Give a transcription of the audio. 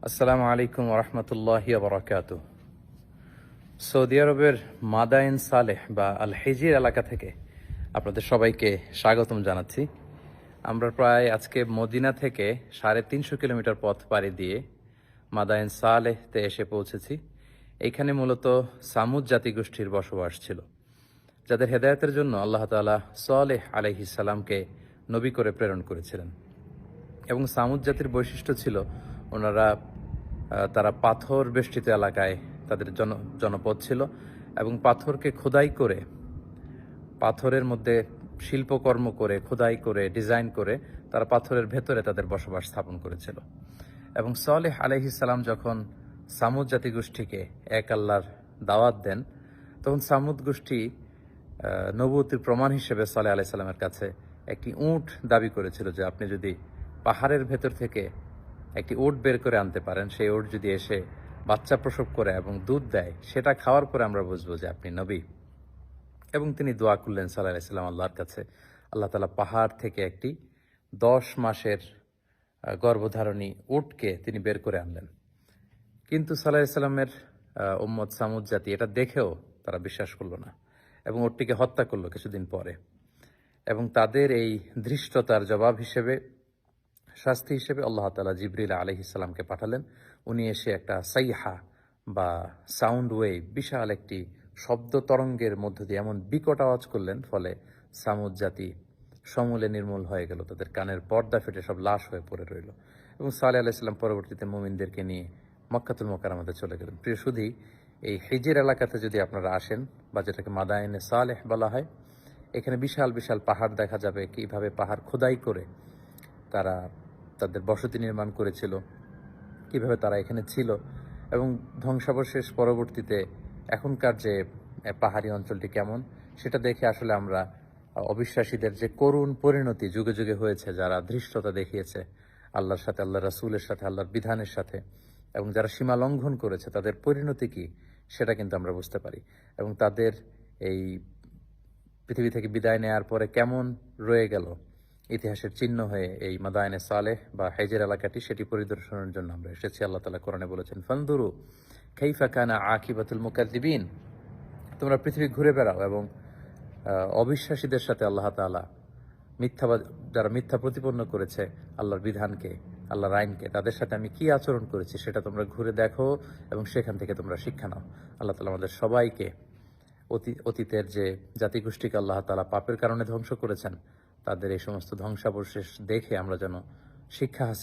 আসসালামু আলাইকুম রহমতুল্লাহি বারাকাতু। সৌদি আরবের মাদায়েন সালেহ বা আল হিজির এলাকা থেকে আপনাদের সবাইকে স্বাগতম জানাচ্ছি। আমরা প্রায় আজকে মদিনা থেকে 350 কিলোমিটার পথ পাড়ি দিয়ে মাদায়েন সালেহতে এসে পৌঁছেছি। এইখানে মূলত সামুদ জাতিগোষ্ঠীর বসবাস ছিল, যাদের হেদায়েতের জন্য আল্লাহ তাআলা সালেহ আলাইহিস সালামকে নবী করে প্রেরণ করেছিলেন। এবং সামুদ জাতির বৈশিষ্ট্য ছিল তারা পাথর বেষ্টিত এলাকায় তাদের জনপদ ছিল এবং পাথরকে খোদাই করে, পাথরের মধ্যে শিল্পকর্ম করে, খোদাই করে, ডিজাইন করে তারা পাথরের ভেতরে তাদের বসবাস স্থাপন করেছিল। এবং সালেহ আলাইহিস সালাম যখন সামুদ জাতিগোষ্ঠীকে এক আল্লাহর দাওয়াত দেন, তখন সামুদ গোষ্ঠী নবুয়তির প্রমাণ হিসেবে সালেহ আলাইহিস সালামের কাছে একটি উট দাবি করেছিল যে আপনি যদি পাহাড়ের ভেতর থেকে একটি উট বের করে আনতে পারেন, সেই উট যদি এসে বাচ্চা প্রসব করে এবং দুধ দেয়, সেটা খাওয়ার পরে আমরা বুঝবো যে আপনি নবী। এবং তিনি দোয়া করলেন সাল্লাল্লাহু আলাইহি ওয়াসাল্লাম আল্লাহর কাছে। আল্লাহ তাআলা পাহাড় থেকে একটি 10 মাসের গর্ভধারণী উটকে তিনি বের করে আনলেন। কিন্তু সাল্লাল্লাহু আলাইহি ওয়াসাল্লামের উম্মত সামুদ জাতি এটা দেখেও তারা বিশ্বাস করলো না এবং উটটিকে হত্যা করলো কিছুদিন পরে। এবং তাদের এই ধৃষ্টতার জবাব হিসেবে, শাস্তি হিসেবে আল্লাহ তাআলা জিবরিল আলাইহিস সালামকে পাঠালেন। উনি এসে একটা সাইহা বা সাউন্ড ওয়েভ, বিশাল একটি শব্দ তরঙ্গের মধ্য দিয়ে এমন বিকট আওয়াজ করলেন, ফলে সামুদ জাতি সমূলে নির্মূল হয়ে গেল, তাদের কানের পর্দা ফেটে সব লাশ হয়ে পড়ে রইল। এবং সালেহ আলাইহিস সালাম পরবর্তীতে মুমিনদেরকে নিয়ে মক্কাতুল মুকাররমাতে চলে গেলেন। প্রিয় সুধী, এই হিজির এলাকাতে যদি আপনারা আসেন, বা যেটাকে মাদায়েনে সালেহ বলা হয়, এখানে বিশাল বিশাল পাহাড় দেখা যাবে, কিভাবে পাহাড় খোদাই করে তারা তাদের বসতি নির্মাণ করেছিল, কিভাবে তারা এখানে ছিল, এবং ধ্বংসাবশেষ পরবর্তীতে এখনকার যে পাহাড়ি অঞ্চলটি কেমন, সেটা দেখে আসলে আমরা অবিশ্বাসীদের যে করুণ পরিণতি যুগে যুগে হয়েছে, যারা ধৃষ্টতা দেখিয়েছে আল্লাহর সাথে, আল্লাহ রাসূলের সাথে, আল্লাহর বিধানের সাথে, এবং যারা সীমা লঙ্ঘন করেছে, তাদের পরিণতি কি সেটা কিন্তু আমরা বুঝতে পারি। এবং তাদের এই পৃথিবী থেকে বিদায় নেওয়ার পরে কেমন রয়ে গেল ইতিহাসের চিহ্ন হয়ে এই মাদায়েনে সালেহ বা হিজর এলাকাটি, সেটি পরিদর্শনের জন্য আমরা এসেছি। আল্লাহ তাআলা কোরআনে বলেছেন, ফানদুরু কাইফা কানা আকিবাতুল মুকাজ্জিবিন, তোমরা পৃথিবী ঘুরে বেড়াও এবং অবিশ্বাসীদের সাথে আল্লাহ তাআলা যারা মিথ্যা প্রতিপন্ন করেছে আল্লাহর বিধানকে, আল্লাহর আইনকে, তাদের সাথে আমি কি আচরণ করেছি সেটা তোমরা ঘুরে দেখো এবং সেখান থেকে তোমরা শিক্ষা নাও। আল্লাহ তাআলা আমাদের সবাইকে অতীতের যে জাতিগোষ্ঠীকে আল্লাহ তাআলা পাপের কারণে ধ্বংস করেছেন, তাদের এই সমস্ত ধ্বংসাবশেষ দেখে আমরা যেন শিক্ষা হাসিল